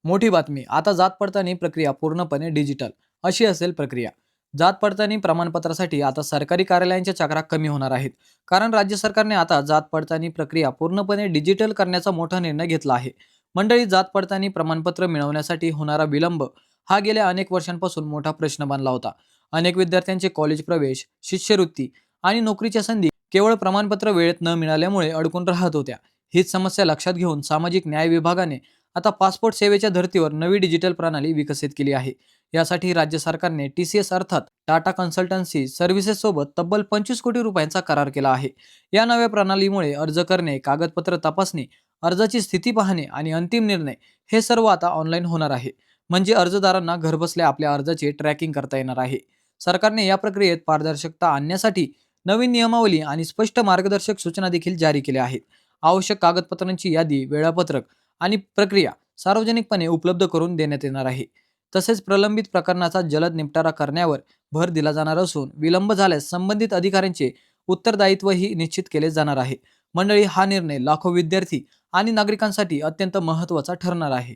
मोठी बातमी. आता जात पडताळणी प्रक्रिया पूर्णपणे डिजिटल अशी असेल प्रक्रिया. जात पडताळणी प्रमाणपत्रासाठी आता सरकारी कार्यालयांच्या चक्रा कमी होणार आहेत. कारण राज्य सरकारने आता जात पडताळणी प्रक्रिया पूर्णपणे डिजिटल करण्याचा मोठा निर्णय घेतला आहे. मंडळी, जात पडताळणी प्रमाणपत्र मिळवण्यासाठी होणारा विलंब हा गेल्या अनेक वर्षांपासून मोठा प्रश्न बनला होता. अनेक विद्यार्थ्यांचे कॉलेज प्रवेश, शिष्यवृत्ती आणि नोकरीच्या संधी केवळ प्रमाणपत्र वेळेत न मिळाल्यामुळे अडकून राहत होत्या. हीच समस्या लक्षात घेऊन सामाजिक न्याय विभागाने आता पासपोर्ट सेवेच्या धर्तीवर नवी डिजिटल प्रणाली विकसित केली आहे. यासाठी राज्य सरकारने TCS अर्थात टाटा कन्सल्टन्सी सर्व्हिसेस सोबत तब्बल 25 कोटी रुपयांचा करार केला आहे. या नव्या प्रणालीमुळे अर्ज करणे, कागदपत्र तपासणी, अर्जाची स्थिती पाहणे आणि अंतिम निर्णय हे सर्व आता ऑनलाईन होणार आहे. म्हणजे अर्जदारांना घरबसल्या आपल्या अर्जाचे ट्रॅकिंग करता येणार आहे. सरकारने या प्रक्रियेत पारदर्शकता आणण्यासाठी नवीन नियमावली आणि स्पष्ट मार्गदर्शक सूचना देखील जारी केल्या आहेत. आवश्यक कागदपत्रांची यादी, वेळापत्रक आणि प्रक्रिया सार्वजनिकपणे उपलब्ध करून देण्यात येणार आहे. तसेच प्रलंबित प्रकरणाचा जलद निपटारा करण्यावर भर दिला जाणार असून विलंब झाल्यास संबंधित अधिकाऱ्यांचे उत्तरदायित्वही निश्चित केले जाणार आहे. मंडळी, हा निर्णय लाखो विद्यार्थी आणि नागरिकांसाठी अत्यंत महत्त्वाचा ठरणार आहे.